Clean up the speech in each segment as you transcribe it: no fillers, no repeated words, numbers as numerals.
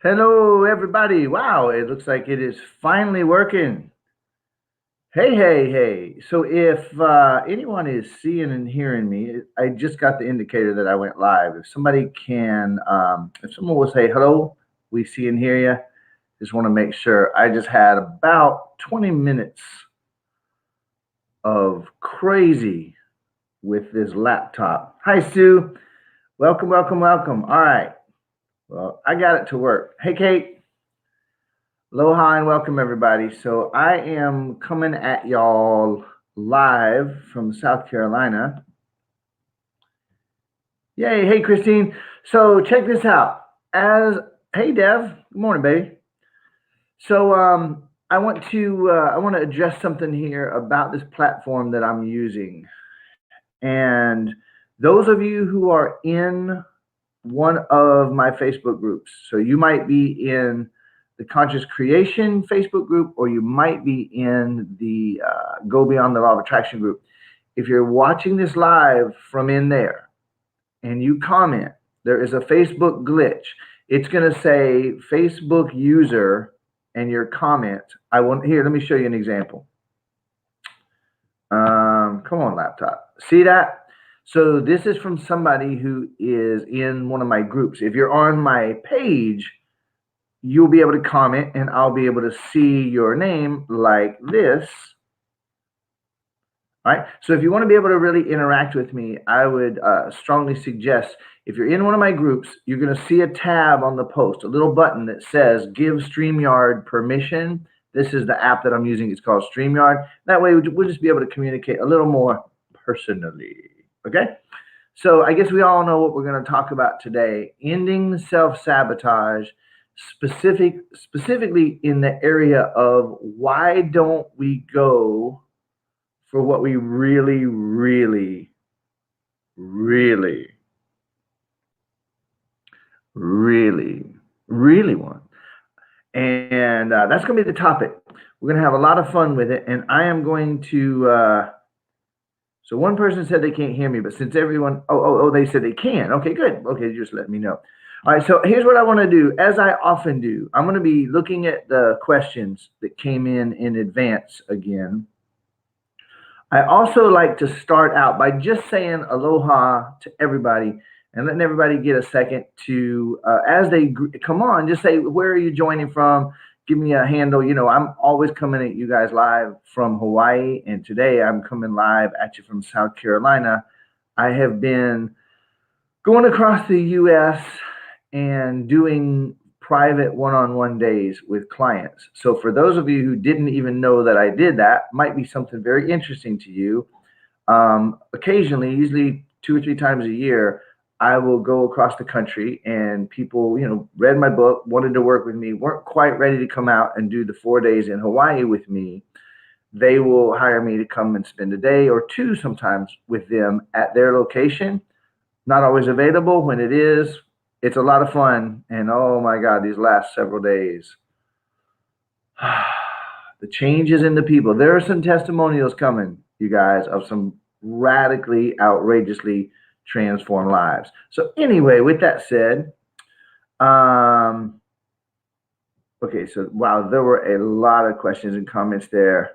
Hello, everybody. Wow, it looks like it is finally working. Hey, hey, hey. So if anyone is seeing and hearing me, I just got the indicator that I went live. If somebody can, if someone will say, hello, we see and hear you, just want to make sure. I just had about 20 minutes of crazy with this laptop. Hi, Sue. Welcome, welcome, welcome. All right. Well, I got it to work. Hey, Kate. Aloha and welcome everybody. So I am coming at y'all live from South Carolina. Yay, hey Christine. So check this out. Hey Dev, good morning, baby. So I want to address something here about this platform that I'm using. And those of you who are in one of my Facebook groups, so you might be in the Conscious Creation Facebook group, or you might be in the Go Beyond the Law of Attraction group. If you're watching this live from in there and you comment, there is a Facebook glitch. It's going to say Facebook user and your comment. Here, let me show you an example. Come on, laptop. See that? So this is from somebody who is in one of my groups. If you're on my page, you'll be able to comment and I'll be able to see your name like this. All right. So if you want to be able to really interact with me, I would strongly suggest, if you're in one of my groups, you're going to see a tab on the post, a little button that says give StreamYard permission. This is the app that I'm using. It's called StreamYard. That way we'll just be able to communicate a little more personally. Okay. So I guess we all know what we're going to talk about today: ending self-sabotage, specifically in the area of why don't we go for what we really, really, really, really, really want. And that's going to be the topic. We're going to have a lot of fun with it. And I am going to, so one person said they can't hear me, but since everyone, they said they can. Okay, good. Okay, just let me know. All right, so here's what I want to do. As I often do, I'm going to be looking at the questions that came in advance again. I also like to start out by just saying aloha to everybody and letting everybody get a second to, as they come on, just say, where are you joining from? Give me a handle. You know, I'm always coming at you guys live from Hawaii, and today I'm coming live at you from South Carolina. I have been going across the U.S. and doing private one-on-one days with clients. So for those of you who didn't even know that I did that, might be something very interesting to you. Occasionally, usually 2 or 3 times a year, I will go across the country, and people, read my book, wanted to work with me, weren't quite ready to come out and do the 4 days in Hawaii with me. They will hire me to come and spend a day or two sometimes with them at their location. Not always available. When it is, it's a lot of fun. And oh my God, these last several days, the changes in the people. There are some testimonials coming, you guys, of some radically, outrageously transformed lives. So anyway, with that said, okay, so wow, there were a lot of questions and comments there.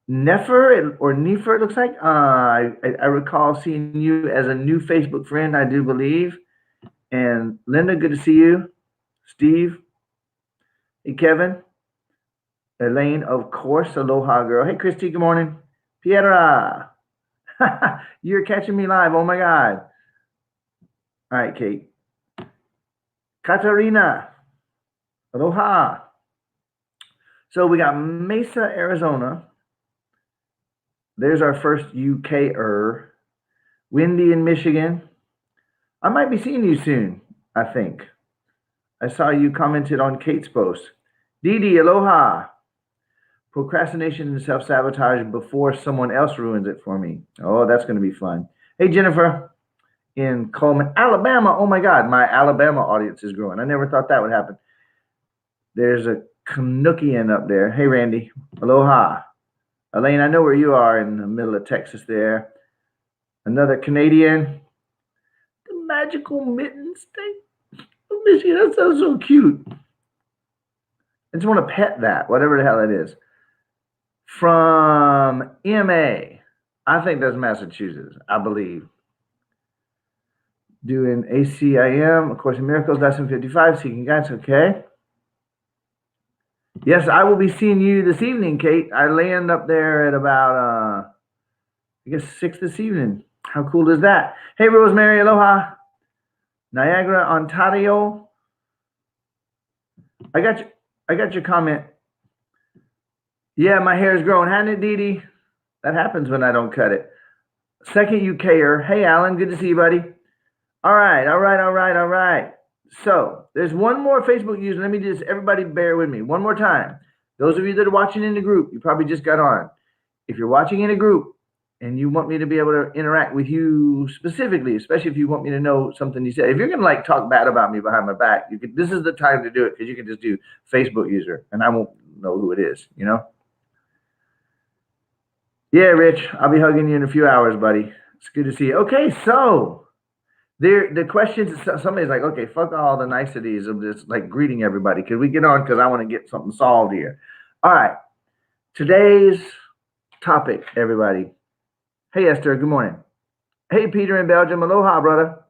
Nefer or Nefer, it looks like. I recall seeing you as a new Facebook friend, I do believe. And Linda, good to see you. Steve, hey Kevin, Elaine, of course, aloha girl. Hey Christy, good morning. Piera, you're catching me live. Oh my God. All right, Kate. Katarina, aloha. So we got Mesa, Arizona. There's our first UK-er. Wendy in Michigan. I might be seeing you soon, I think. I saw you commented on Kate's post. Dee Dee, aloha. Procrastination and self-sabotage before someone else ruins it for me. Oh, that's going to be fun. Hey, Jennifer in Coleman, Alabama. Oh my God, my Alabama audience is growing. I never thought that would happen. There's a Canuckian up there. Hey, Randy. Aloha. Elaine, I know where you are in the middle of Texas there. Another Canadian. The magical mitten state of Michigan, that sounds so cute. I just want to pet that, whatever the hell it is. From MA, I think that's Massachusetts, I believe. Doing ACIM, of course, in Miracles, lesson 55, seeking guidance, okay. Yes, I will be seeing you this evening, Kate. I land up there at about, I guess, 6 this evening. How cool is that? Hey, Rosemary, aloha. Niagara, Ontario. I got your comment. Yeah, my hair is growing, hasn't it, Dee Dee? That happens when I don't cut it. Second UKer. Hey, Alan, good to see you, buddy. All right. So there's one more Facebook user. Let me just, everybody bear with me one more time. Those of you that are watching in the group, you probably just got on. If you're watching in a group and you want me to be able to interact with you specifically, especially if you want me to know something you said, if you're going to like talk bad about me behind my back, you could, this is the time to do it, because you can just do Facebook user and I won't know who it is, you know? Yeah, Rich, I'll be hugging you in a few hours, buddy. It's good to see you. Okay, so the questions, somebody's like, okay, fuck all the niceties of this, like greeting everybody. Could we get on? Because I want to get something solved here. All right. Today's topic, everybody. Hey, Esther, good morning. Hey, Peter in Belgium. Aloha, brother.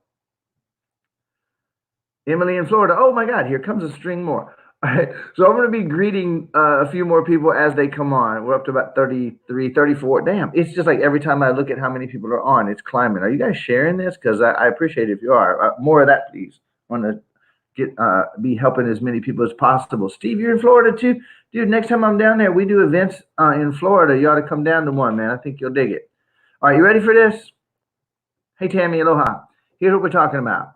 Emily in Florida. Oh, my God, here comes a string more. All right, so I'm going to be greeting a few more people as they come on. We're up to about 33, 34. Damn, it's just like every time I look at how many people are on, it's climbing. Are you guys sharing this? Because I appreciate it if you are. More of that, please. I want to get be helping as many people as possible. Steve, you're in Florida too? Dude, next time I'm down there, we do events in Florida. You ought to come down to one, man. I think you'll dig it. All right, you ready for this? Hey, Tammy, aloha. Here's what we're talking about.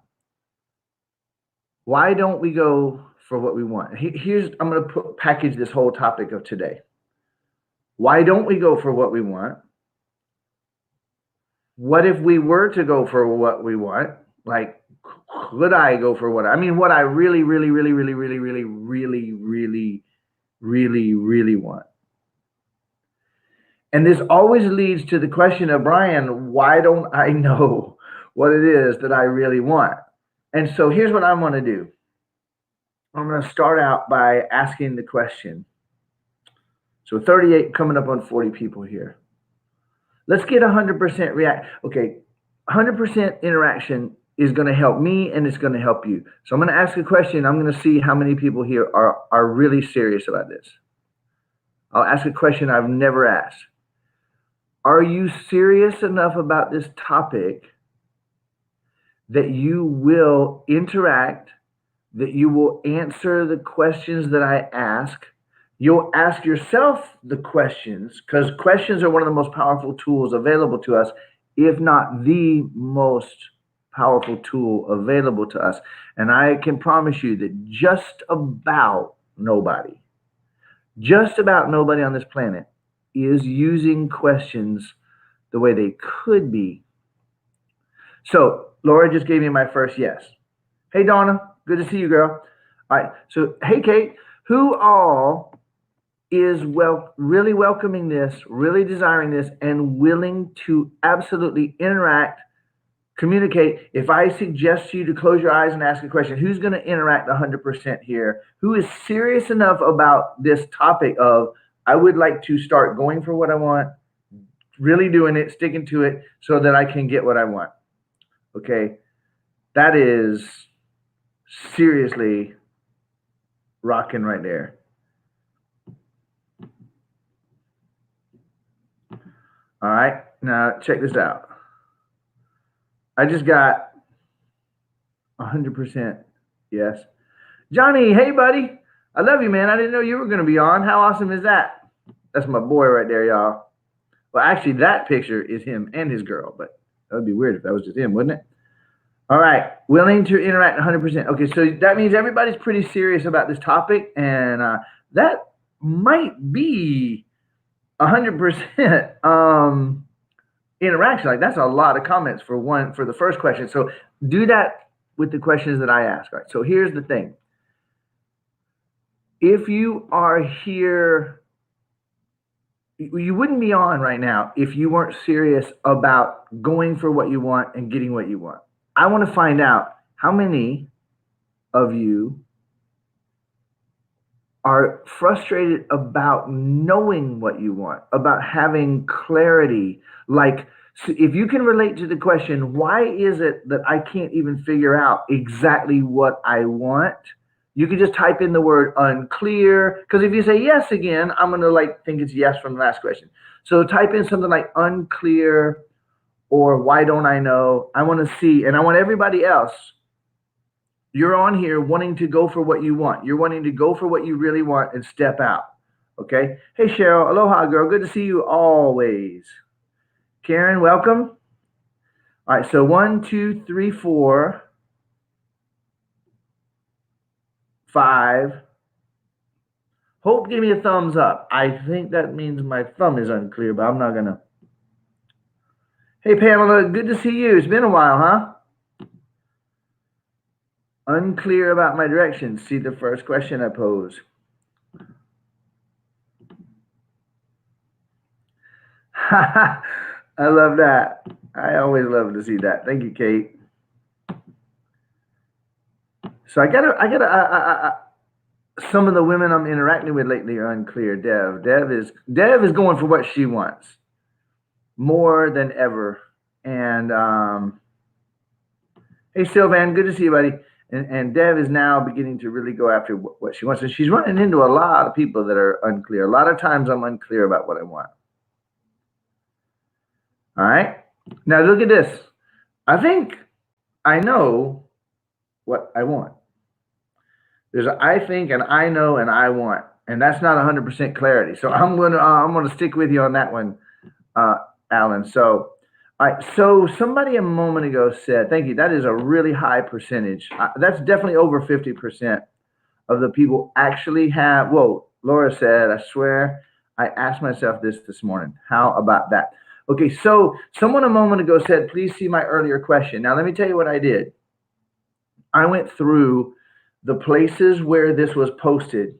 Why don't we go for what we want? Here's, I'm going to package this whole topic of today. Why don't we go for what we want? What if we were to go for what we want? Like, could I go for what what I really want? And this always leads to the question of, Brian, why don't I know what it is that I really want? And so here's what I'm going to do. I'm going to start out by asking the question. So 38 coming up on 40 people here. Let's get 100% react. Okay, 100% interaction is going to help me and it's going to help you. So I'm going to ask a question. I'm going to see how many people here are really serious about this. I'll ask a question I've never asked. Are you serious enough about this topic that you will interact, that you will answer the questions that I ask? You'll ask yourself the questions, because questions are one of the most powerful tools available to us, if not the most powerful tool available to us. And I can promise you that just about nobody on this planet is using questions the way they could be. So Laura just gave me my first yes. Hey, Donna, good to see you, girl. All right, so hey, Kate, who all is really welcoming this, really desiring this, and willing to absolutely interact, communicate? If I suggest you to close your eyes and ask a question, who's going to interact 100% here? Who is serious enough about this topic of, I would like to start going for what I want, really doing it, sticking to it, so that I can get what I want? Okay, that is seriously rocking right there. All right, now check this out. I just got 100% yes. Johnny, hey, buddy. I love you, man. I didn't know you were going to be on. How awesome is that? That's my boy right there, y'all. Well, actually, that picture is him and his girl, but that would be weird if that was just him, wouldn't it? All right, willing to interact 100%. Okay, so that means everybody's pretty serious about this topic, and that might be 100% interaction. Like, that's a lot of comments for the first question. So do that with the questions that I ask. Right. So here's the thing. If you are here, you wouldn't be on right now if you weren't serious about going for what you want and getting what you want. I want to find out how many of you are frustrated about knowing what you want, about having clarity. Like, so if you can relate to the question, why is it that I can't even figure out exactly what I want? You can just type in the word unclear. Because if you say yes again, I'm going to like think it's yes from the last question. So type in something like unclear or why don't I know? I want to see, and I want everybody else, you're on here wanting to go for what you want. You're wanting to go for what you really want and step out. Okay. Hey, Cheryl. Aloha, girl. Good to see you always. Karen, welcome. All right. So 1, 2, 3, 4, 5. Hope give me a thumbs up. I think that means my thumb is unclear, but I'm not going to. Hey, Pamela. Good to see you. It's been a while, huh? Unclear about my directions. See the first question I pose. I love that. I always love to see that. Thank you, Kate. So some of the women I'm interacting with lately are unclear. Dev is going for what she wants more than ever. And hey, Sylvan, good to see you, buddy. And Dev is now beginning to really go after what she wants. And she's running into a lot of people that are unclear. A lot of times I'm unclear about what I want. All right. Now look at this. I think I know what I want. There's a I think and I know and I want, and that's not 100% clarity. So I'm gonna stick with you on that one, uh, Alan. So, all right. So somebody a moment ago said, "Thank you." That is a really high percentage. That's definitely over 50% of the people actually have. Whoa, Laura said, "I swear, I asked myself this morning. How about that?" Okay. So someone a moment ago said, "Please see my earlier question." Now let me tell you what I did. I went through the places where this was posted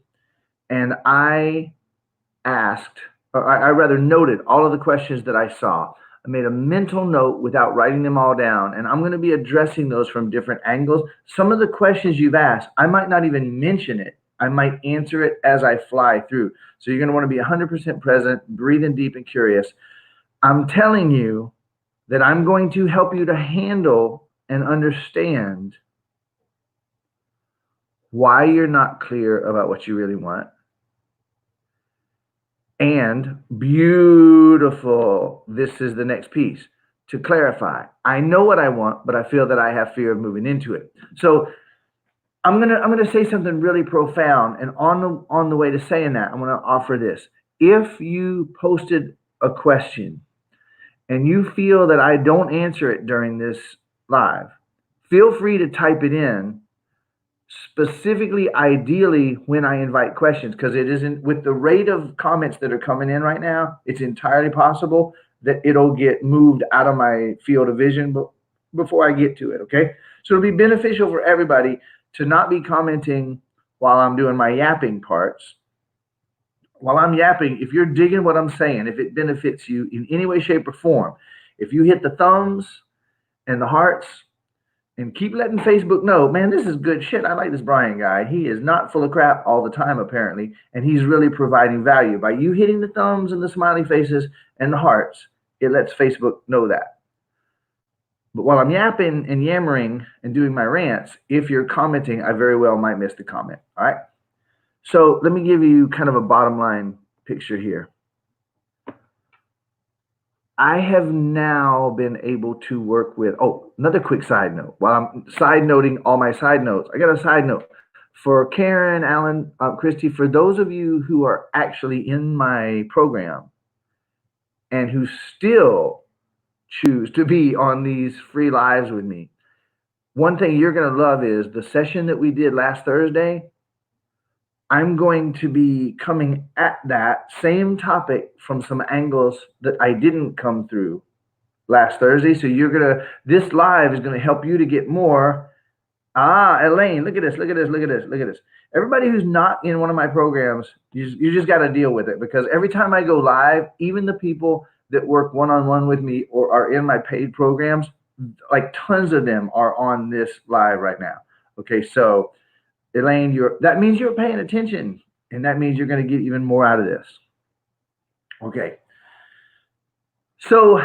and I asked, or I rather noted all of the questions that I saw. I made a mental note without writing them all down, and I'm going to be addressing those from different angles. Some of the questions you've asked, I might not even mention it. I might answer it as I fly through. So you're going to want to be 100% present, breathing deep and curious. I'm telling you that I'm going to help you to handle and understand why you're not clear about what you really want. And beautiful, this is the next piece. To clarify, I know what I want, but I feel that I have fear of moving into it. So I'm gonna say something really profound, and on the way to saying that, I'm gonna offer this. If you posted a question and you feel that I don't answer it during this live, feel free to type it in specifically, ideally, when I invite questions, because it isn't with the rate of comments that are coming in right now, it's entirely possible that it'll get moved out of my field of vision before I get to it. Okay. So it'll be beneficial for everybody to not be commenting while I'm doing my yapping parts. While I'm yapping, if you're digging what I'm saying, if it benefits you in any way, shape, or form, if you hit the thumbs and the hearts, and keep letting Facebook know, man, this is good shit. I like this Brian guy. He is not full of crap all the time, apparently, and he's really providing value. By you hitting the thumbs and the smiley faces and the hearts, it lets Facebook know that. But while I'm yapping and yammering and doing my rants, if you're commenting, I very well might miss the comment. All right. So let me give you kind of a bottom line picture here. I have now been able to work with, another quick side note. While I'm side noting all my side notes, I got a side note for Karen, Alan, Christy, for those of you who are actually in my program and who still choose to be on these free lives with me. One thing you're going to love is the session that we did last Thursday. I'm going to be coming at that same topic from some angles that I didn't come through last Thursday. So this live is going to help you to get more. Elaine, look at this. Everybody who's not in one of my programs, you just got to deal with it, because every time I go live, even the people that work one-on-one with me or are in my paid programs, like tons of them are on this live right now. Okay. So Elaine, that means you're paying attention, and that means you're going to get even more out of this. Okay. So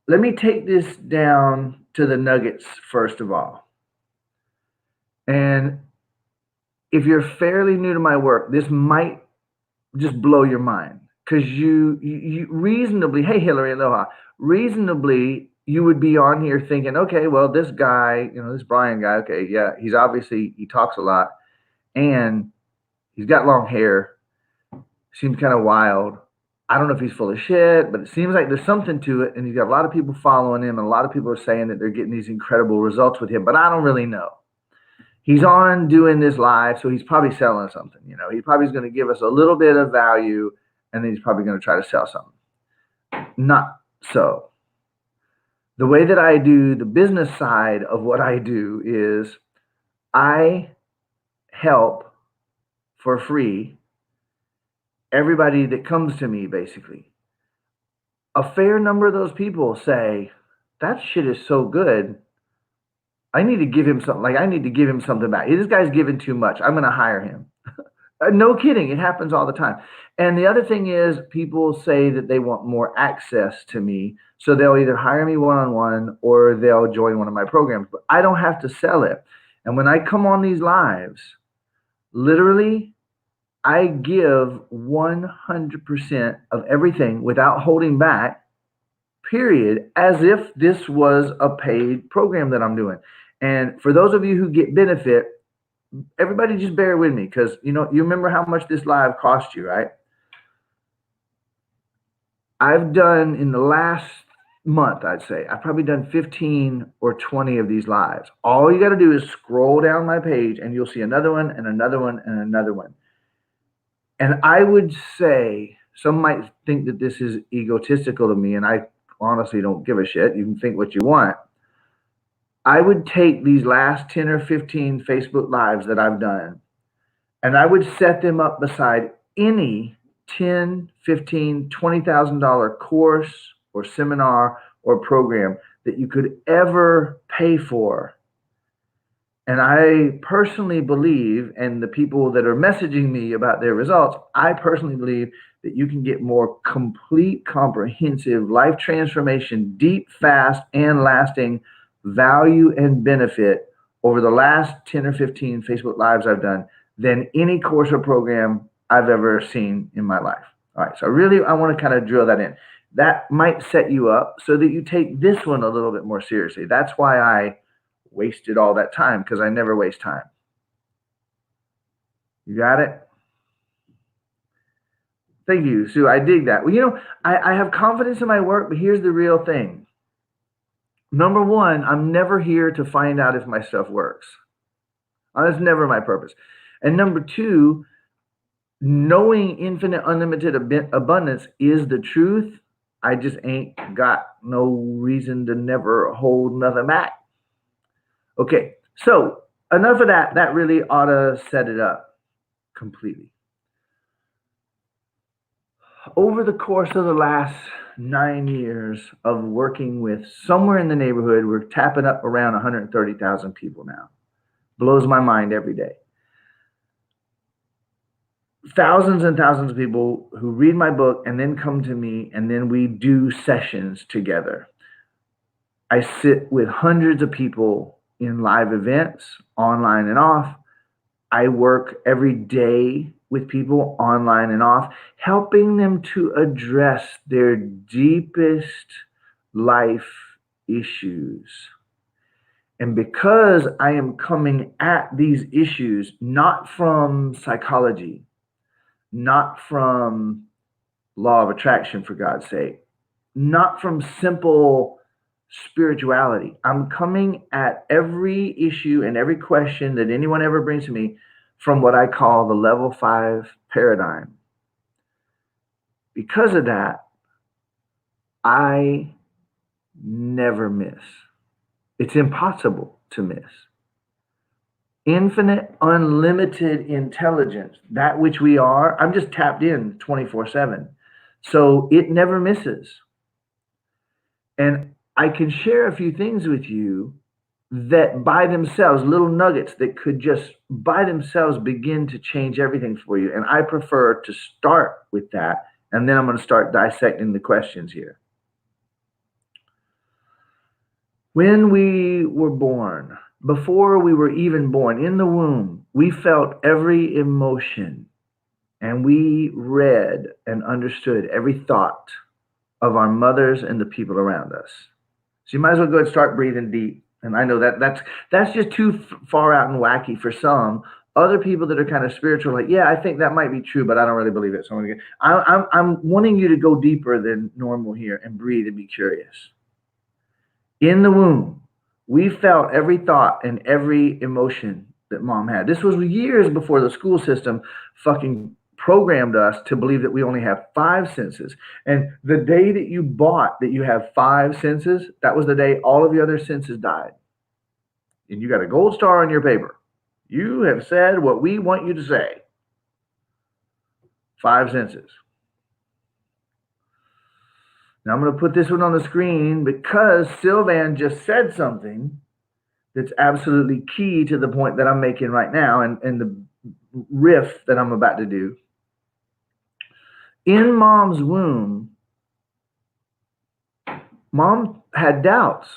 let me take this down to the nuggets first of all. And if you're fairly new to my work, this might just blow your mind because you reasonably, hey Hillary, aloha, reasonably you would be on here thinking, okay, well this guy, this Brian guy, okay, yeah, he talks a lot and he's got long hair, seems kind of wild. I don't know if he's full of shit, but it seems like there's something to it, and he's got a lot of people following him, and a lot of people are saying that they're getting these incredible results with him, but I don't really know. He's on doing this live, so he's probably selling something. He probably is going to give us a little bit of value, and then he's probably going to try to sell something. Not so. The way that I do the business side of what I do is I help for free everybody that comes to me, basically. A fair number of those people say, that shit is so good. I need to give him something. Like, I need to give him something back. This guy's giving too much. I'm going to hire him. No kidding. It happens all the time. And the other thing is, people say that they want more access to me. So they'll either hire me one-on-one or they'll join one of my programs. But I don't have to sell it. And when I come on these lives, literally, I give 100% of everything without holding back, period, as if this was a paid program that I'm doing. And for those of you who get benefit, everybody just bear with me because, you remember how much this live cost you, right? I've done in the last month, I'd say, I've probably done 15 or 20 of these lives. All you got to do is scroll down my page and you'll see another one and another one and another one. And I would say, some might think that this is egotistical to me, and I honestly don't give a shit. You can think what you want. I would take these last 10 or 15 Facebook Lives that I've done, and I would set them up beside any $10, $15, $20,000 course or seminar or program that you could ever pay for. And I personally believe, and the people that are messaging me about their results, I personally believe that you can get more complete, comprehensive life transformation, deep, fast, and lasting value and benefit over the last 10 or 15 Facebook Lives I've done than any course or program I've ever seen in my life. All right, so I want to kind of drill that in. That might set you up so that you take this one a little bit more seriously. That's why I wasted all that time, because I never waste time. You got it? Thank you, Sue. I dig that. Well, I have confidence in my work, but here's the real thing. Number one, I'm never here to find out if my stuff works. That's never my purpose. And number two, knowing infinite, unlimited abundance is the truth. I just ain't got no reason to never hold nothing back. Okay, so enough of that. That really ought to set it up completely. Over the course of the last 9 years of working with somewhere in the neighborhood, we're tapping up around 130,000 people now. Blows my mind every day. Thousands and thousands of people who read my book and then come to me, and then we do sessions together. I sit with hundreds of people in live events, online and off. I work every day with people online and off, helping them to address their deepest life issues. And because I am coming at these issues not from psychology, not from law of attraction, for God's sake, not from simple spirituality. I'm coming at every issue and every question that anyone ever brings to me from what I call the level 5 paradigm. Because of that, I never miss. It's impossible to miss. Infinite, unlimited intelligence, that which we are, I'm just tapped in 24/7. So it never misses. And I can share a few things with you that by themselves, little nuggets that could just by themselves begin to change everything for you. And I prefer to start with that. And then I'm going to start dissecting the questions here. When we were born, before we were even born, in the womb, we felt every emotion and we read and understood every thought of our mothers and the people around us. So you might as well go and start breathing deep. And I know that's just too far out and wacky for some. Other people that are kind of spiritual, like, yeah, I think that might be true, but I don't really believe it. So I'm wanting you to go deeper than normal here and breathe and be curious. In the womb, we felt every thought and every emotion that mom had. This was years before the school system fucking programmed us to believe that we only have five senses. And the day that you bought that you have five senses, that was the day all of your other senses died. And you got a gold star on your paper. You have said what we want you to say. Five senses. Now I'm going to put this one on the screen because Sylvan just said something that's absolutely key to the point that I'm making right now and the riff that I'm about to do. In mom's womb, mom had doubts.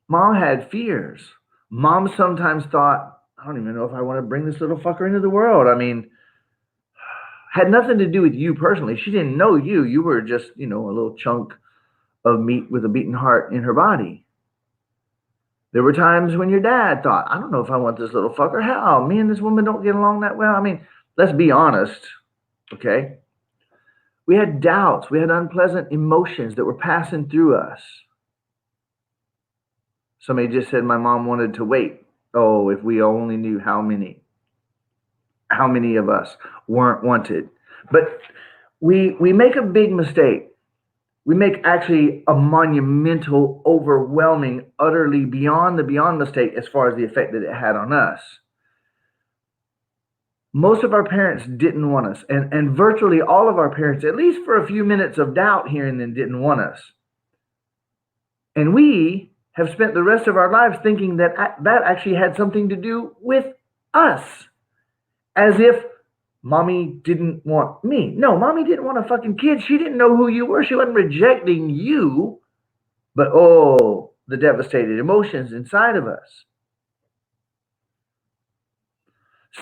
Mom had fears. Mom sometimes thought, I don't even know if I want to bring this little fucker into the world. I mean, had nothing to do with you personally. She didn't know you. You were just, a little chunk of meat with a beating heart in her body. There were times when your dad thought, I don't know if I want this little fucker. Hell, me and this woman don't get along that well. I mean, let's be honest, okay? We had doubts. We had unpleasant emotions that were passing through us. Somebody just said my mom wanted to wait. Oh, if we only knew how many of us weren't wanted. But we make a big mistake. We make actually a monumental, overwhelming, utterly beyond the beyond mistake as far as the effect that it had on us. Most of our parents didn't want us, and virtually all of our parents, at least for a few minutes of doubt here and then, didn't want us. And we have spent the rest of our lives thinking that that actually had something to do with us, as if mommy didn't want me. No, mommy didn't want a fucking kid. She didn't know who you were. She wasn't rejecting you, but oh, the devastated emotions inside of us.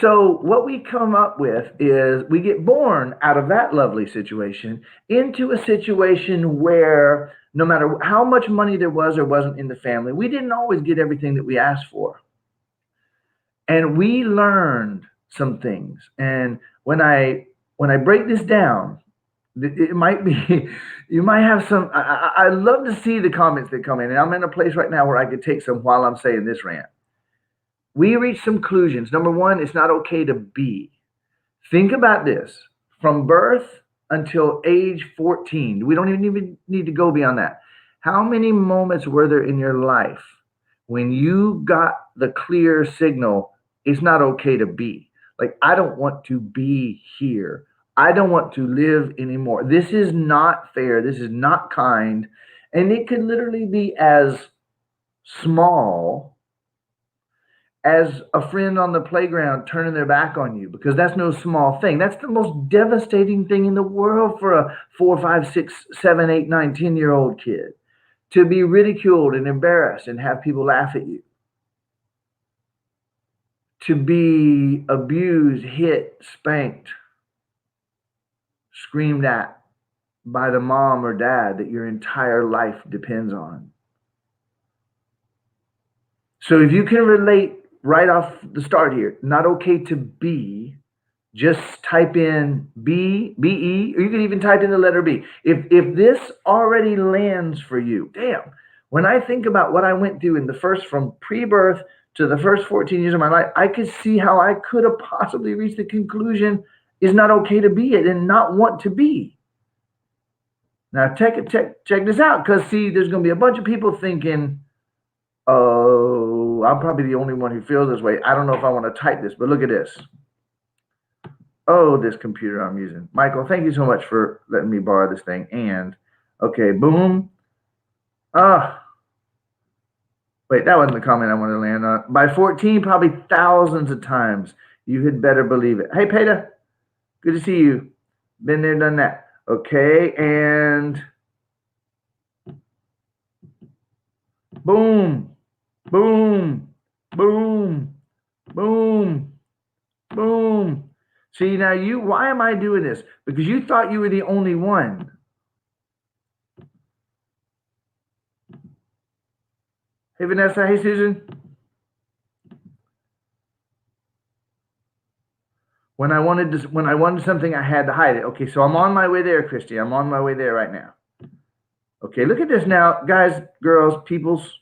So what we come up with is we get born out of that lovely situation into a situation where no matter how much money there was or wasn't in the family, we didn't always get everything that we asked for. And we learned some things. And when I break this down, it might be, you might have some, I love to see the comments that come in. And I'm in a place right now where I could take some while I'm saying this rant. We reach some conclusions. Number one, it's not okay to be. Think about this. From birth until age 14, we don't even need to go beyond that. How many moments were there in your life when you got the clear signal, it's not okay to be? Like, I don't want to be here. I don't want to live anymore. This is not fair. This is not kind. And it could literally be as small as a friend on the playground turning their back on you, because that's no small thing. That's the most devastating thing in the world for a 4, 5, 6, 7, 8, 9, 10-year-old kid, to be ridiculed and embarrassed and have people laugh at you, to be abused, hit, spanked, screamed at by the mom or dad that your entire life depends on. So if you can relate right off the start here, not okay to be, just type in B, B-E, or you can even type in the letter B. If this already lands for you, damn, when I think about what I went through in the first, from pre-birth to the first 14 years of my life, I could see how I could have possibly reached the conclusion it's not okay to be it and not want to be. Now check this out, because see, there's going to be a bunch of people thinking, oh, I'm probably the only one who feels this way. I don't know if I want to type this, but look at this. Oh, this computer I'm using. Michael, thank you so much for letting me borrow this thing. And, okay, boom. Wait, that wasn't the comment I wanted to land on. By 14, probably thousands of times. You had better believe it. Hey, Peta, good to see you. Been there, done that. Okay, and boom, boom, boom, boom, boom. See, now why am I doing this? Because you thought you were the only one. Hey, Vanessa. Hey, Susan. When I wanted something, I had to hide it. Okay, so I'm on my way there, Christy. I'm on my way there right now. Okay, look at this now, guys, girls, peoples.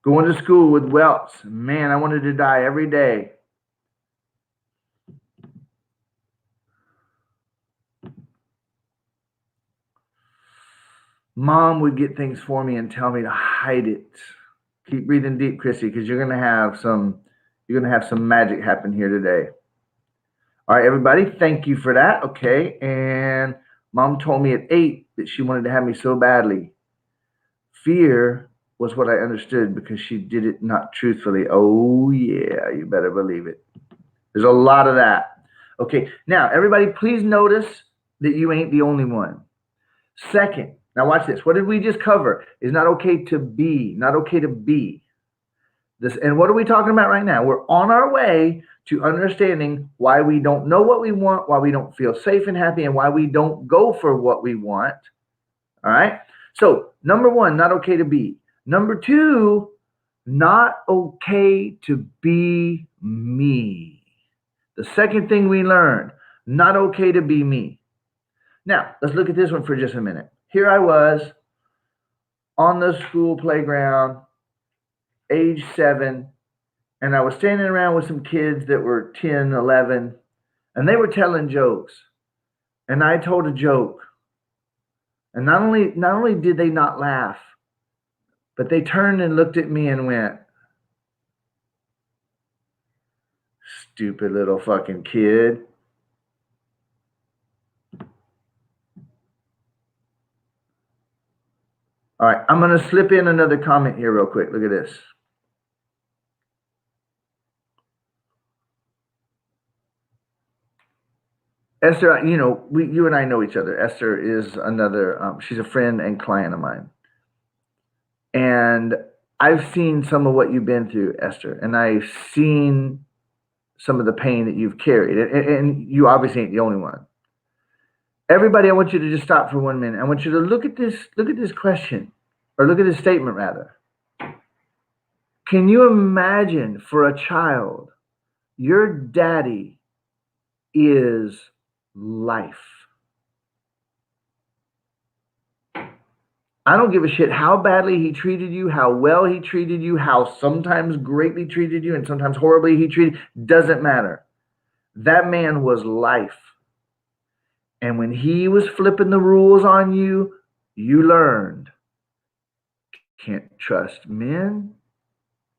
Going to school with welts. Man, I wanted to die every day. Mom would get things for me and tell me to hide it. Keep breathing deep, Chrissy, because you're gonna have some magic happen here today. All right, everybody, thank you for that. Okay, and Mom told me at 8 that she wanted to have me so badly. Fear was what I understood because she did it not truthfully. Oh yeah, you better believe it. There's a lot of that. Okay, now everybody, please notice that you ain't the only one. Second, now watch this. What did we just cover? It's not okay to be, not okay to be. This, and what are we talking about right now? We're on our way to understanding why we don't know what we want, why we don't feel safe and happy, and why we don't go for what we want. All right. So, number one, not okay to be. Number two, not okay to be me. The second thing we learned, not okay to be me. Now, let's look at this one for just a minute. Here I was on the school playground, age 7, and I was standing around with some kids that were 10, 11, and they were telling jokes. And I told a joke. And not only did they not laugh, but they turned and looked at me and went, "Stupid little fucking kid." All right, I'm going to slip in another comment here real quick. Look at this. Esther, you and I know each other. Esther is another, she's a friend and client of mine. And I've seen some of what you've been through, Esther, and I've seen some of the pain that you've carried. And you obviously ain't the only one. Everybody, I want you to just stop for 1 minute. I want you to look at this question, or look at this statement rather. Can you imagine for a child, your daddy is life? I don't give a shit how badly he treated you, how well he treated you, how sometimes greatly treated you, and sometimes horribly he treated, doesn't matter. That man was life. And when he was flipping the rules on you, you learned. Can't trust men,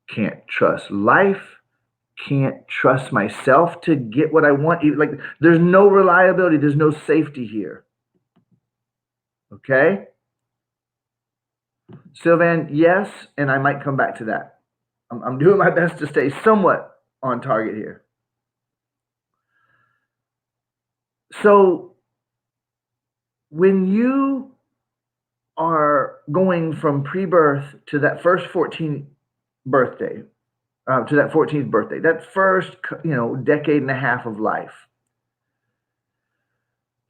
can't trust life, can't trust myself to get what I want. Like, there's no reliability, there's no safety here. Okay? Sylvan, yes, and I might come back to that. I'm doing my best to stay somewhat on target here. So, when you are going from pre-birth to that first 14th birthday, to that 14th birthday, that first, decade and a half of life,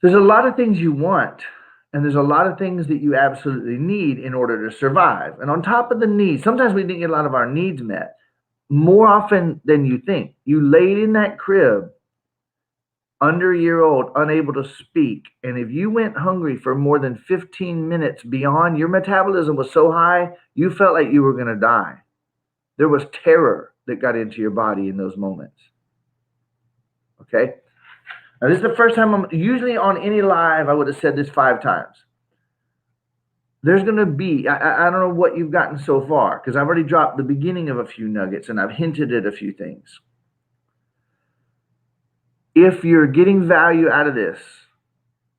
there's a lot of things you want, and there's a lot of things that you absolutely need in order to survive. And on top of the needs, sometimes we didn't get a lot of our needs met. More often than you think, you laid in that crib, under a year old, unable to speak. And if you went hungry for more than 15 minutes beyond, your metabolism was so high, you felt like you were going to die. There was terror that got into your body in those moments. Okay? Now, this is the first time usually on any live, I would have said this 5 times. There's going to be, I don't know what you've gotten so far, because I've already dropped the beginning of a few nuggets and I've hinted at a few things. If you're getting value out of this,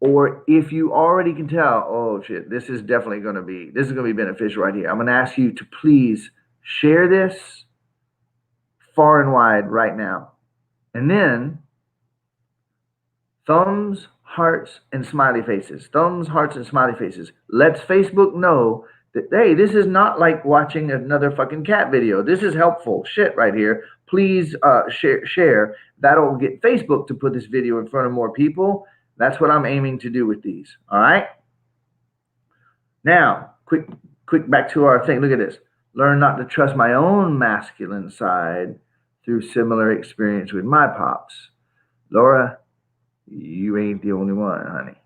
or if you already can tell, oh shit, this is going to be beneficial right here. I'm going to ask you to please share this far and wide right now. And then thumbs, hearts, and smiley faces. Thumbs, hearts, and smiley faces. Let's Facebook know that, hey, this is not like watching another fucking cat video. This is helpful shit right here. Please share. That'll get Facebook to put this video in front of more people. That's what I'm aiming to do with these. All right. Now, quick back to our thing. Look at this. Learn not to trust my own masculine side through similar experience with my pops. Laura, you ain't the only one, honey.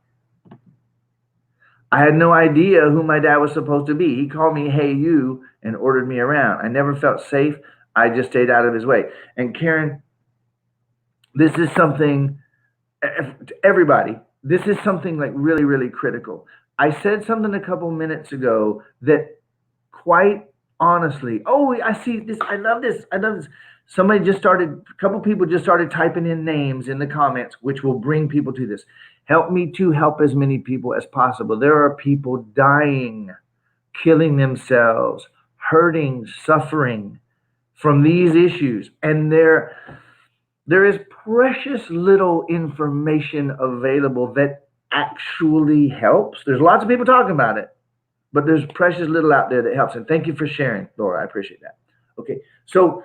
I had no idea who my dad was supposed to be. He called me, hey, you, and ordered me around. I never felt safe. I just stayed out of his way. And Karen, this is something, everybody, this is something like really, really critical. I said something a couple minutes ago that quite honestly, oh, I see this. I love this. Somebody just started, a couple people just started typing in names in the comments, which will bring people to this. Help me to help as many people as possible. There are people dying, killing themselves, hurting, suffering from these issues. And there is precious little information available that actually helps. There's lots of people talking about it, but there's precious little out there that helps. And thank you for sharing, Laura. I appreciate that. Okay, so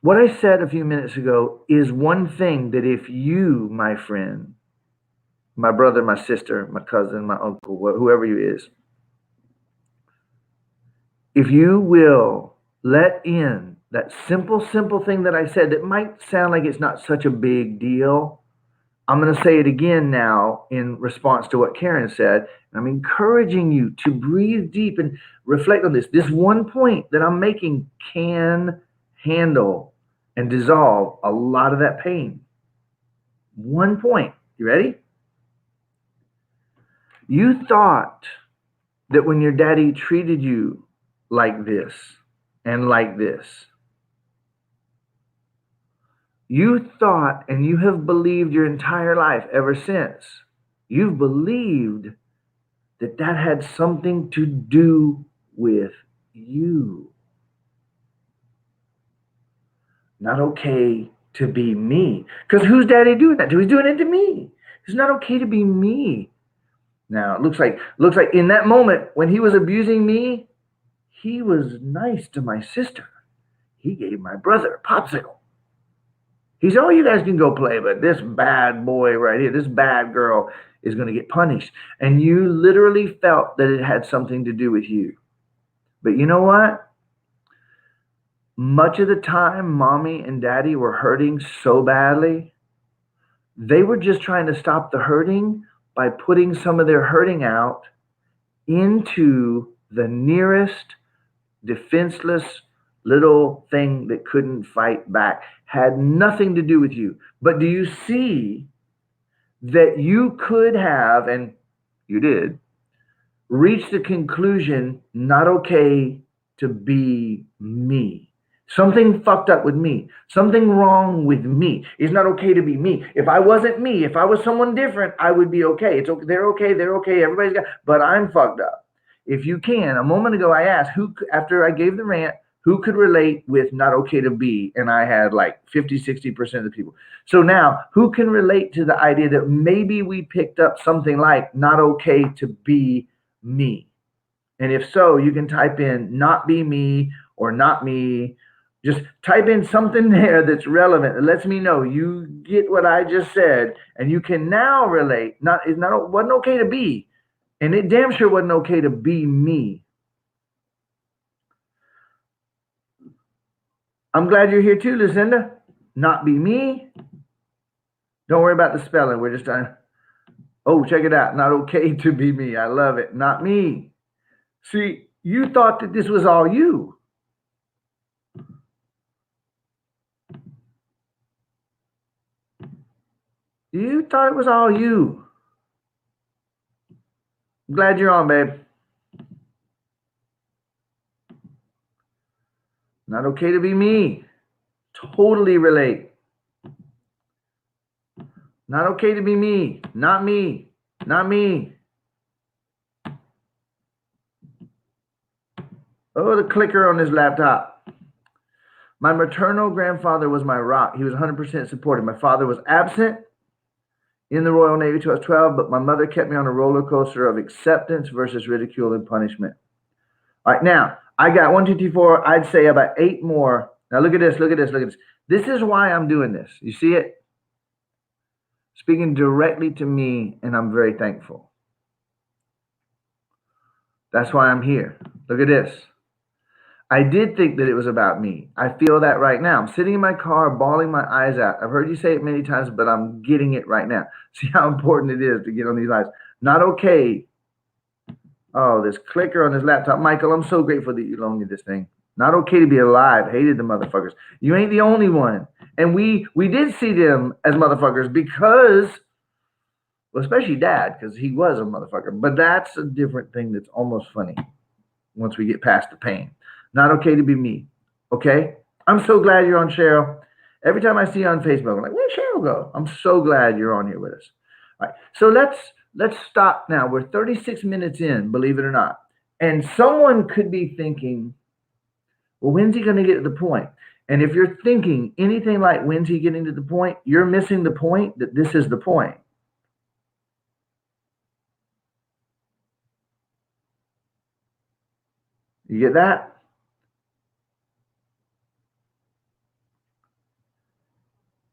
what I said a few minutes ago is one thing that if you, my friend, my brother, my sister, my cousin, my uncle, whoever you is, if you will let in that simple thing that I said that might sound like it's not such a big deal, I'm going to say it again now in response to what Karen said. I'm encouraging you to breathe deep and reflect on this. This one point that I'm making can handle and dissolve a lot of that pain. One point. You ready? You thought that when your daddy treated you like this and like this, you thought, and you have believed your entire life ever since, you've believed that that had something to do with you. Not okay to be me. Because who's daddy doing that to? He's doing it to me. It's not okay to be me. Now, it looks like in that moment when he was abusing me, he was nice to my sister. He gave my brother a popsicle. He said, oh, you guys can go play, but this bad boy right here, this bad girl is going to get punished. And you literally felt that it had something to do with you. But you know what? Much of the time, mommy and daddy were hurting so badly, they were just trying to stop the hurting by putting some of their hurting out into the nearest defenseless little thing that couldn't fight back. Had nothing to do with you. But do you see that you could have, and you did, reach the conclusion, not okay to be me. Something fucked up with me. Something wrong with me. It's not okay to be me. If I wasn't me, if I was someone different, I would be okay. It's okay. They're okay. They're okay. Everybody's got, but I'm fucked up. If you can, a moment ago I asked who, after I gave the rant, who could relate with not okay to be? And I had like 50, 60% of the people. So now, who can relate to the idea that maybe we picked up something like not okay to be me? And if so, you can type in not be me or not me. Just type in something there that's relevant. It lets me know you get what I just said, and you can now relate. Wasn't okay to be, and it damn sure wasn't okay to be me. I'm glad you're here too, Lucinda. Not be me. Don't worry about the spelling. We're just trying. Oh, check it out. Not okay to be me. I love it. Not me. See, you thought that this was all you. You thought it was all you. I'm glad you're on, babe. Not okay to be me. Totally relate. Not okay to be me. Not me. Not me. Oh, the clicker on his laptop. My maternal grandfather was my rock. He was 100% supportive. My father was absent in the Royal Navy till I was 12, but my mother kept me on a roller coaster of acceptance versus ridicule and punishment. All right, now I got 1, 2, 3, 4. I'd say about 8 more. Now look at this. Look at this. Look at this. This is why I'm doing this. You see it? Speaking directly to me, and I'm very thankful. That's why I'm here. Look at this. I did think that it was about me. I feel that right now. I'm sitting in my car, bawling my eyes out. I've heard you say it many times, but I'm getting it right now. See how important it is to get on these lives. Not okay. Oh, this clicker on his laptop. Michael, I'm so grateful that you loaned me this thing. Not okay to be alive. Hated the motherfuckers. You ain't the only one. And we did see them as motherfuckers because, well, especially Dad, because he was a motherfucker. But that's a different thing that's almost funny once we get past the pain. Not okay to be me. Okay? I'm so glad you're on, Cheryl. Every time I see you on Facebook, I'm like, where'd Cheryl go? I'm so glad you're on here with us. All right. So let's stop now. We're 36 minutes in, believe it or not. And someone could be thinking, well, when's he going to get to the point? And if you're thinking anything like when's he getting to the point, you're missing the point that this is the point. You get that?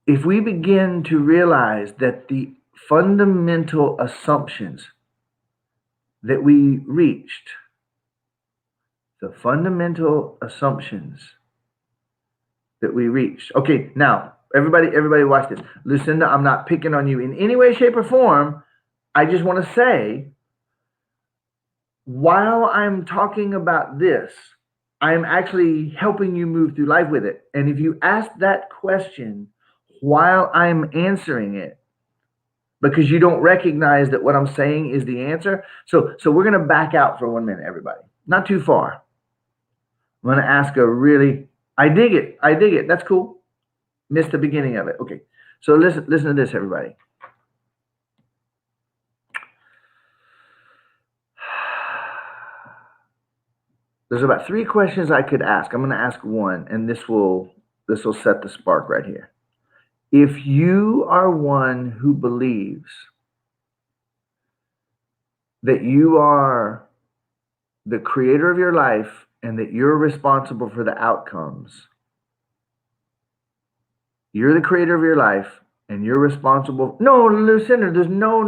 If we begin to realize that the fundamental assumptions that we reached, the fundamental assumptions that we reached. Okay, now everybody watch this. Lucinda, I'm not picking on you in any way, shape, or form. I just want to say, while I'm talking about this, I'm actually helping you move through life with it. And if you ask that question while I'm answering it, because you don't recognize that what I'm saying is the answer. So we're going to back out for 1 minute, everybody. Not too far. I'm going to ask a really, I dig it. That's cool. Missed the beginning of it. Okay. So listen to this, everybody. There's about 3 questions I could ask. I'm going to ask one, and this will set the spark right here. If you are one who believes that you are the creator of your life and that you're responsible for the outcomes, you're the creator of your life and you're responsible. No, Lucinda, there's no.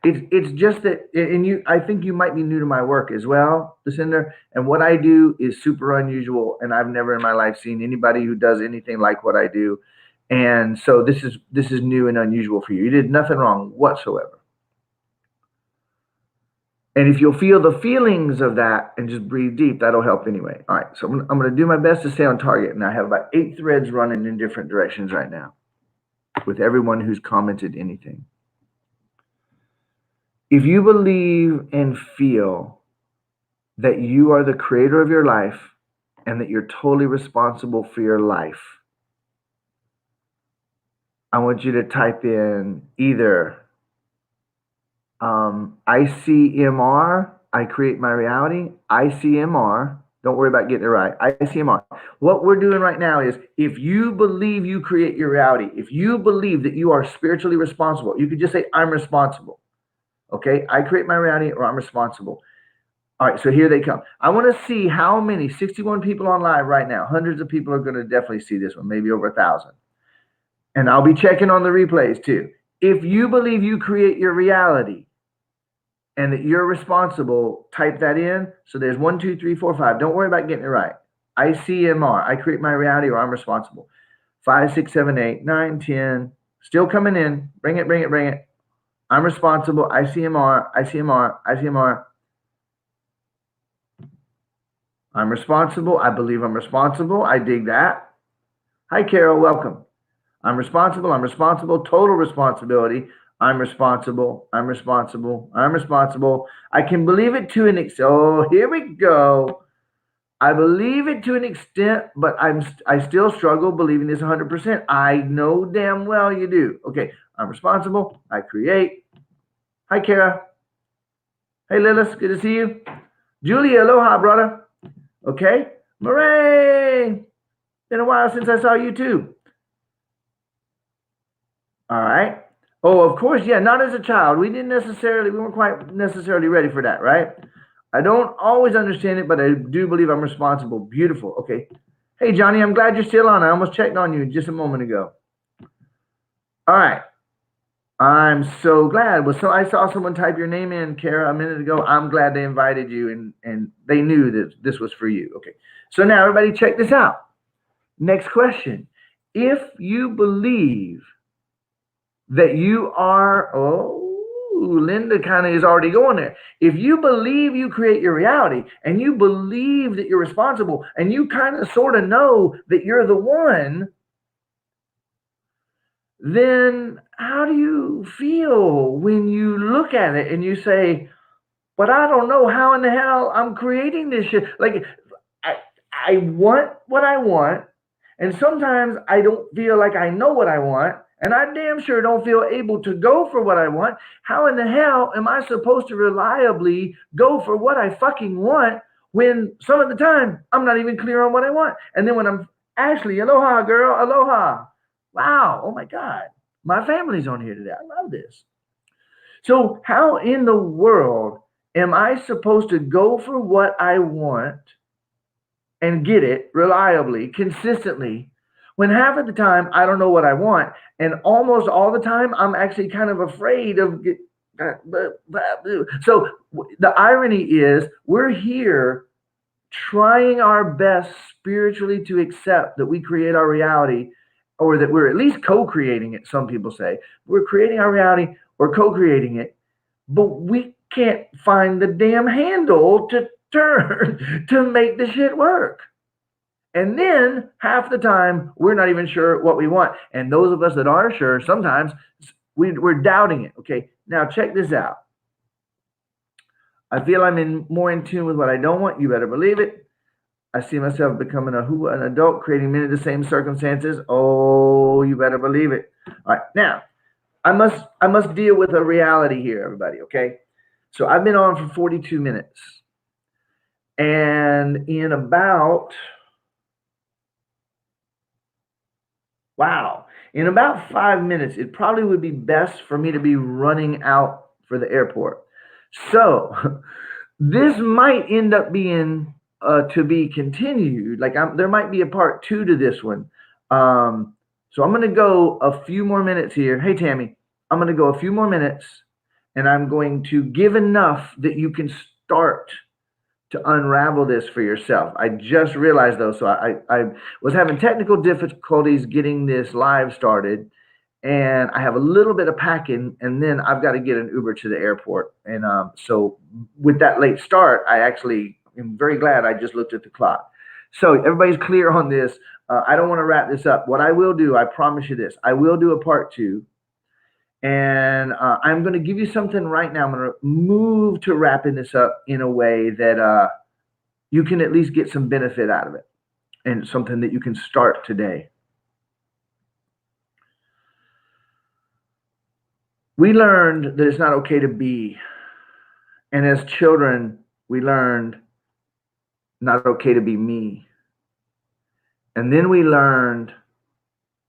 It's just that, and I think you might be new to my work as well, Lucinda. And what I do is super unusual, and I've never in my life seen anybody who does anything like what I do. And so this is new and unusual for you. You did nothing wrong whatsoever. And if you'll feel the feelings of that and just breathe deep, that'll help anyway. All right, so I'm going to do my best to stay on target. And I have about 8 threads running in different directions right now with everyone who's commented anything. If you believe and feel that you are the creator of your life and that you're totally responsible for your life, I want you to type in either ICMR, I create my reality, ICMR, don't worry about getting it right, ICMR. What we're doing right now is, if you believe you create your reality, if you believe that you are spiritually responsible, you could just say, I'm responsible. Okay, I create my reality, or I'm responsible. All right, so here they come. I want to see how many, 61 people on live right now, hundreds of people are going to definitely see this one, maybe over 1,000. And I'll be checking on the replays too. If you believe you create your reality and that you're responsible, type that in. So there's 1, 2, 3, 4, 5. Don't worry about getting it right. ICMR, I create my reality, or I'm responsible. 5, 6, 7, 8, 9, 10. Still coming in. Bring it. I'm responsible. ICMR, ICMR, ICMR. I'm responsible. I believe I'm responsible. I dig that. Hi, Carol. Welcome. I'm responsible. Total responsibility. I'm responsible. I can believe it to an extent. Oh, here we go. I believe it to an extent, but I still struggle believing this 100%. I know damn well you do. Okay, I'm responsible. I create. Hi, Kara. Hey, Lilith. Good to see you. Julia, aloha, brother. Okay. Murray. Been a while since I saw you too. All right. Oh, of course, yeah, not as a child. We weren't quite necessarily ready for that, right? I don't always understand it, but I do believe I'm responsible. Beautiful. Okay. Hey, Johnny, I'm glad you're still on. I almost checked on you just a moment ago. All right. I'm so glad. Well, so I saw someone type your name in, Kara, a minute ago. I'm glad they invited you and they knew that this was for you. Okay. So now everybody check this out. Next question. If you believe that you are, Linda kind of is already going there. If you believe you create your reality and you believe that you're responsible and you kind of sort of know that you're the one, then how do you feel when you look at it and you say, but I don't know how in the hell I'm creating this shit? Like, I, I want what I want, and sometimes I don't feel like I know what I want, and I damn sure don't feel able to go for what I want. How in the hell am I supposed to reliably go for what I fucking want when some of the time I'm not even clear on what I want? And then when I'm Ashley, aloha, girl, aloha. Wow, oh my God. My family's on here today. I love this. So, how in the world am I supposed to go for what I want and get it reliably, consistently, when half of the time I don't know what I want, and almost all the time I'm actually kind of afraid of so the irony is we're here trying our best spiritually to accept that we create our reality, or that we're at least co-creating it. Some people say we're creating our reality or co-creating it, but we can't find the damn handle to turn to make the shit work. And then half the time, we're not even sure what we want. And those of us that are sure, sometimes we're doubting it. Okay, now check this out. I feel more in tune with what I don't want. You better believe it. I see myself becoming an adult, creating many of the same circumstances. Oh, you better believe it. All right, now I must deal with a reality here, everybody. Okay, so I've been on for 42 minutes, and in about Wow. In about 5 minutes, it probably would be best for me to be running out for the airport. So this might end up being to be continued. Like there might be a part two to this one. So I'm going to go a few more minutes here. Hey, Tammy, I'm going to go a few more minutes and I'm going to give enough that you can start to unravel this for yourself. I just realized though, so I was having technical difficulties getting this live started, and I have a little bit of packing, and then I've got to get an Uber to the airport. And so with that late start, I actually am very glad I just looked at the clock. So everybody's clear on this. I don't want to wrap this up. What I will do, I promise you this, I will do a part two. And I'm going to give you something right now. I'm going to move to wrapping this up in a way that you can at least get some benefit out of it and something that you can start today. We learned that it's not okay to be. And as children, we learned not okay to be me. And then we learned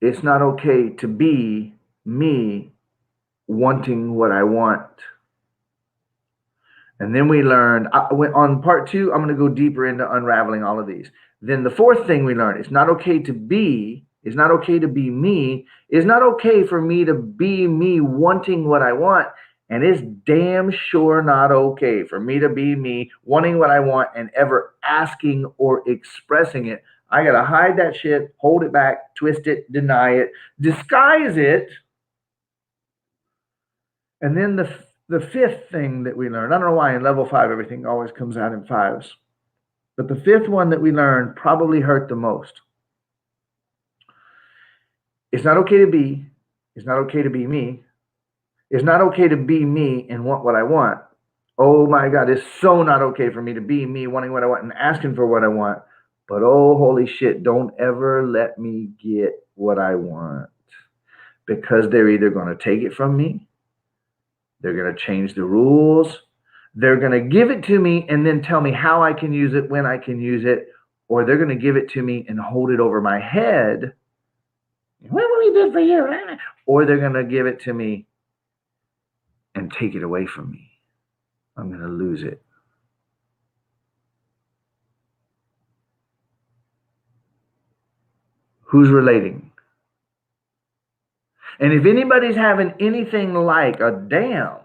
it's not okay to be me wanting what I want. And then we learned on part two, I'm going to go deeper into unraveling all of these. Then the fourth thing we learned, it's not okay to be me. It's not okay for me to be me wanting what I want. And it's damn sure not okay for me to be me wanting what I want and ever asking or expressing it. I got to hide that shit, hold it back, twist it, deny it, disguise it. And then the fifth thing that we learned, I don't know why in level 5 everything always comes out in fives, but the fifth one that we learned probably hurt the most. It's not okay to be. It's not okay to be me. It's not okay to be me and want what I want. Oh my God, it's so not okay for me to be me, wanting what I want and asking for what I want. But oh, holy shit, don't ever let me get what I want, because they're either going to take it from me, they're going to change the rules, they're going to give it to me and then tell me how I can use it, when I can use it, or they're going to give it to me and hold it over my head. What will we do for you? Or they're going to give it to me and take it away from me. I'm going to lose it. Who's relating? And if anybody's having anything like a damn,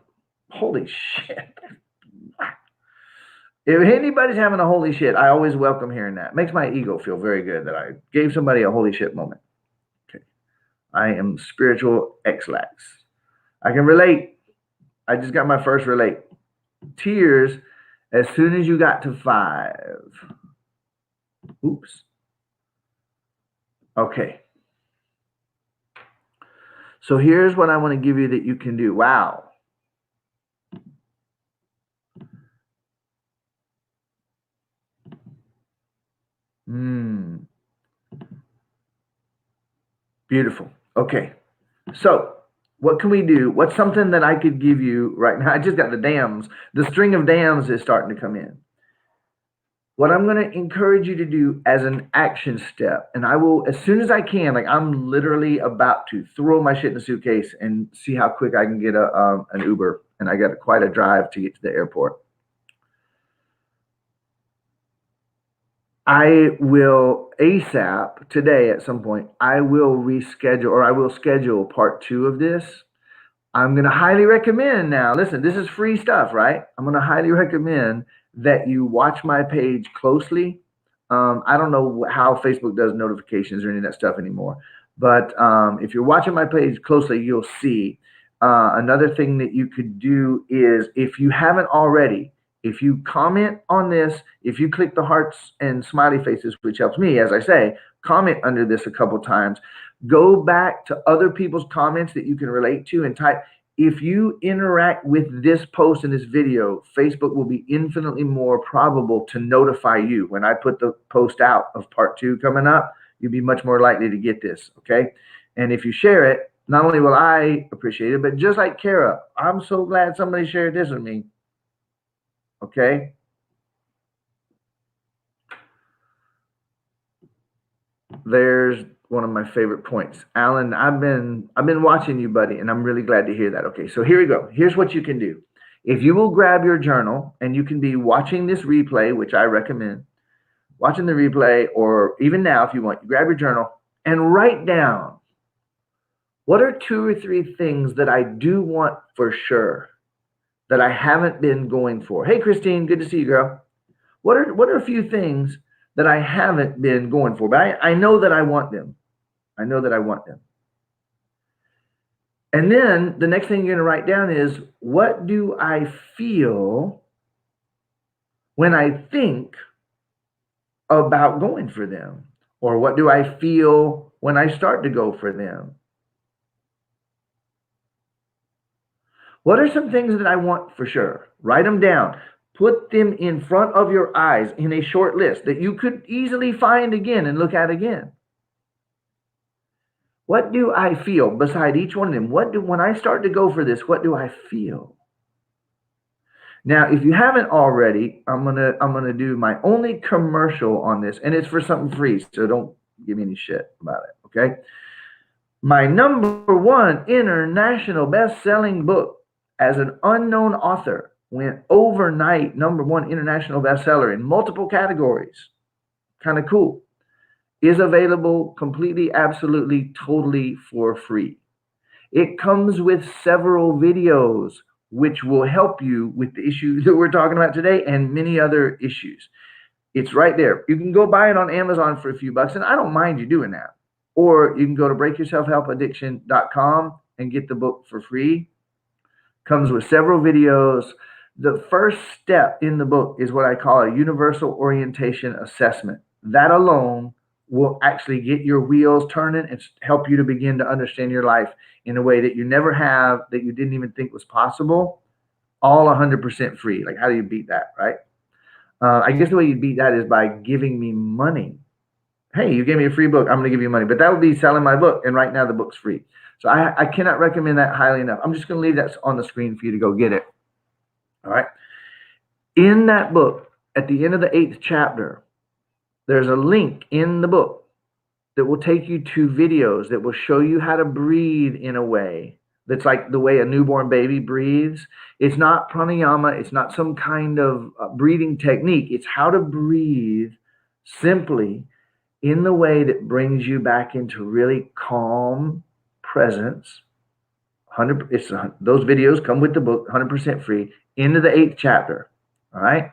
holy shit. If anybody's having a holy shit, I always welcome hearing that. It makes my ego feel very good that I gave somebody a holy shit moment. Okay. I am spiritual X-lax. I can relate. I just got my first relate. Tears as soon as you got to 5. Oops. Okay. So here's what I want to give you that you can do. Wow. Beautiful. Okay. So what can we do? What's something that I could give you right now? I just got the dams. The string of dams is starting to come in. What I'm going to encourage you to do as an action step, and I will, as soon as I can, like I'm literally about to throw my shit in a suitcase and see how quick I can get an Uber. And I got quite a drive to get to the airport. I will ASAP today at some point, I will reschedule, or I will schedule part 2 of this. I'm going to highly recommend now. Listen, this is free stuff, right? I'm going to highly recommend that you watch my page closely. I don't know how Facebook does notifications or any of that stuff anymore. But if you're watching my page closely, you'll see. Another thing that you could do is, if you haven't already, if you comment on this, if you click the hearts and smiley faces, which helps me, as I say, comment under this a couple times. Go back to other people's comments that you can relate to and type. If you interact with this post and this video, Facebook will be infinitely more probable to notify you. When I put the post out of part 2 coming up, you'll be much more likely to get this, okay? And if you share it, not only will I appreciate it, but just like Kara, I'm so glad somebody shared this with me, okay? There's one of my favorite points. Alan, I've been watching you, buddy, and I'm really glad to hear that. Okay, so here we go. Here's what you can do. If you will grab your journal, and you can be watching this replay, which I recommend, watching the replay, or even now if you want, you grab your journal and write down, what are 2 or 3 things that I do want for sure that I haven't been going for? Hey, Christine, good to see you, girl. What are a few things that I haven't been going for, but I know that I want them. I know that I want them. And then the next thing you're going to write down is, what do I feel when I think about going for them? Or what do I feel when I start to go for them? What are some things that I want for sure? Write them down. Put them in front of your eyes in a short list that you could easily find again and look at again. What do I feel beside each one of them? When I start to go for this, what do I feel? Now, if you haven't already, I'm gonna do my only commercial on this, and it's for something free, so don't give me any shit about it, okay? My #1 international best-selling book as an unknown author went overnight #1 international bestseller in multiple categories. Kind of cool. Is available completely, absolutely, totally for free. It comes with several videos which will help you with the issue that we're talking about today and many other issues. It's right there. You can go buy it on Amazon for a few bucks, and I don't mind you doing that. Or you can go to breakyourselfhelpaddiction.com and get the book for free. Comes with several videos. The first step in the book is what I call a universal orientation assessment. That alone will actually get your wheels turning and help you to begin to understand your life in a way that you never have, that you didn't even think was possible. all 100% free. Like, how do you beat that, right? I guess the way you beat that is by giving me money. Hey, you gave me a free book, I'm going to give you money. But that would be selling my book, and right now the book's free. So I cannot recommend that highly enough. I'm just going to leave that on the screen for you to go get it. All right. In that book, at the end of the 8th chapter, there's a link in the book that will take you to videos that will show you how to breathe in a way that's like the way a newborn baby breathes. It's not pranayama. It's not some kind of breathing technique. It's how to breathe simply in the way that brings you back into really calm presence. Those videos come with the book, 100% free, into the 8th chapter. All right.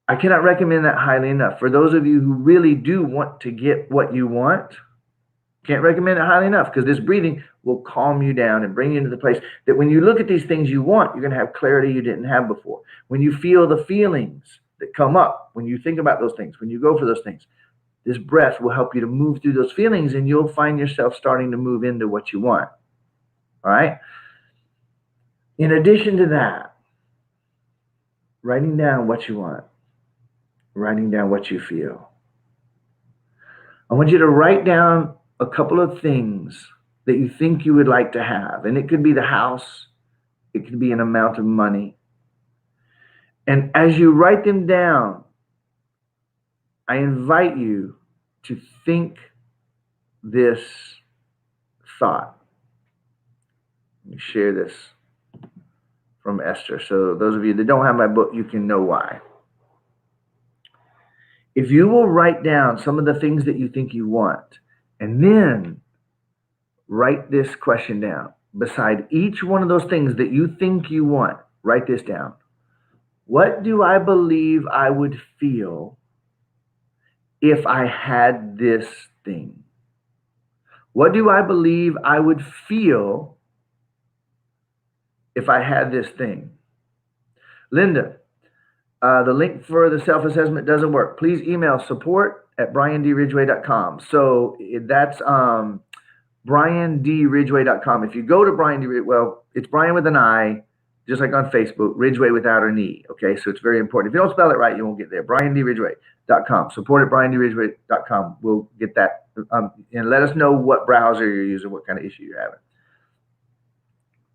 I cannot recommend that highly enough. For those of you who really do want to get what you want, can't recommend it highly enough, because this breathing will calm you down and bring you into the place that when you look at these things you want, you're going to have clarity you didn't have before. When you feel the feelings that come up, when you think about those things, when you go for those things, this breath will help you to move through those feelings, and you'll find yourself starting to move into what you want. All right. In addition to that, writing down what you want, writing down what you feel. I want you to write down a couple of things that you think you would like to have. And it could be the house, it could be an amount of money. And as you write them down, I invite you to think this thought. Let me share this from Esther. So those of you that don't have my book, you can know why. If you will write down some of the things that you think you want, and then write this question down. Beside each one of those things that you think you want, write this down. What do I believe I would feel if I had this thing? What do I believe I would feel if I had this thing? Linda, the link for the self-assessment doesn't work. Please email support@briandridgway.com. So that's briandridgway.com. If you go to Brian D. Well, it's Brian with an I, just like on Facebook, Ridgway without an E. Okay, so it's very important. If you don't spell it right, you won't get there. briandridgway.com. Support@briandridgway.com. We'll get that. And let us know what browser you're using, what kind of issue you're having.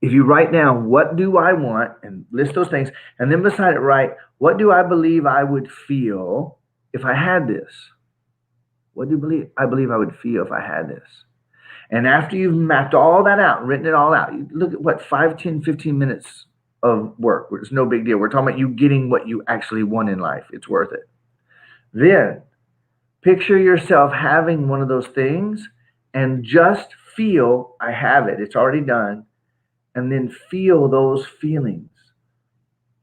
If you write down, what do I want, and list those things, and then beside it write, what do I believe I would feel if I had this? What do I believe I would feel if I had this? And after you've mapped all that out, written it all out, you look at what, 5, 10, 15 minutes of work. It's no big deal. We're talking about you getting what you actually want in life. It's worth it. Then picture yourself having one of those things and just feel, I have it. It's already done. And then feel those feelings.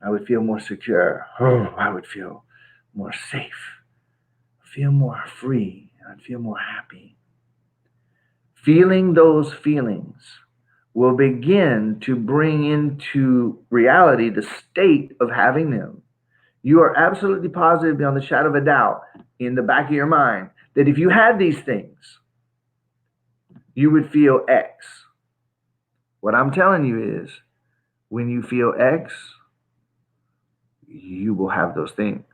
I would feel more secure. Oh, I would feel more safe. Feel more free. I'd feel more happy. Feeling those feelings will begin to bring into reality the state of having them. You are absolutely positive, beyond the shadow of a doubt, in the back of your mind, that if you had these things, you would feel X. What I'm telling you is, when you feel X, you will have those things.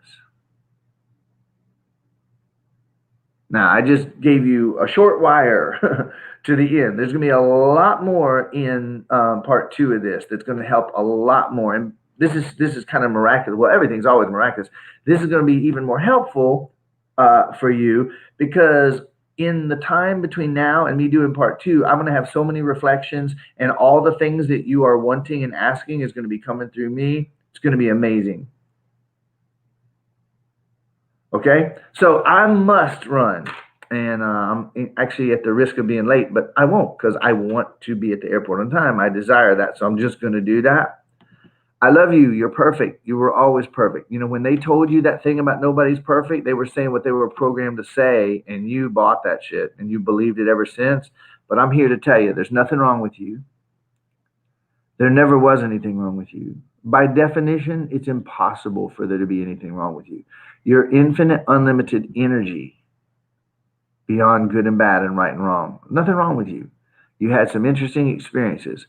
Now, I just gave you a short wire to the end. There's going to be a lot more in part 2 of this that's going to help a lot more. And this is kind of miraculous. Well, everything's always miraculous. This is going to be even more helpful for you, because in the time between now and me doing part 2, I'm going to have so many reflections, and all the things that you are wanting and asking is going to be coming through me. It's going to be amazing. Okay, so I must run, and I'm actually at the risk of being late, but I won't, because I want to be at the airport on time. I desire that, so I'm just going to do that. I love you. You're perfect. You were always perfect. You know, when they told you that thing about nobody's perfect, they were saying what they were programmed to say, and you bought that shit, and you believed it ever since. But I'm here to tell you, there's nothing wrong with you. There never was anything wrong with you. By definition, it's impossible for there to be anything wrong with you. You're infinite, unlimited energy beyond good and bad and right and wrong. Nothing wrong with you. You had some interesting experiences.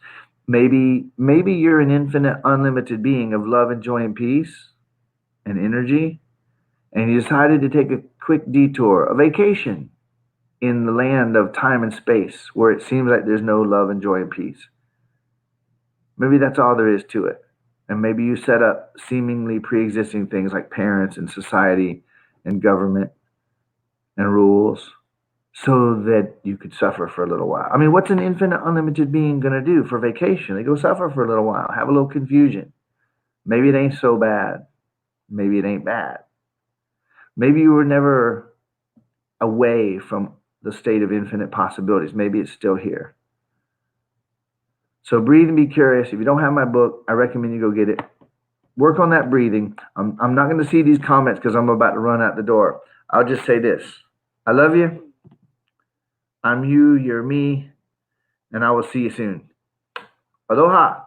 Maybe you're an infinite, unlimited being of love and joy and peace and energy, and you decided to take a quick detour, a vacation in the land of time and space where it seems like there's no love and joy and peace. Maybe that's all there is to it. And maybe you set up seemingly pre existing things like parents and society and government and rules so that you could suffer for a little while. I mean, what's an infinite, unlimited being going to do for vacation? They go suffer for a little while, have a little confusion. Maybe it ain't so bad. Maybe it ain't bad. Maybe you were never away from the state of infinite possibilities. Maybe it's still here. So breathe and be curious. If you don't have my book, I recommend you go get it. Work on that breathing. I'm not going to see these comments because I'm about to run out the door. I'll just say this. I love you. I'm you, you're me, and I will see you soon. Aloha.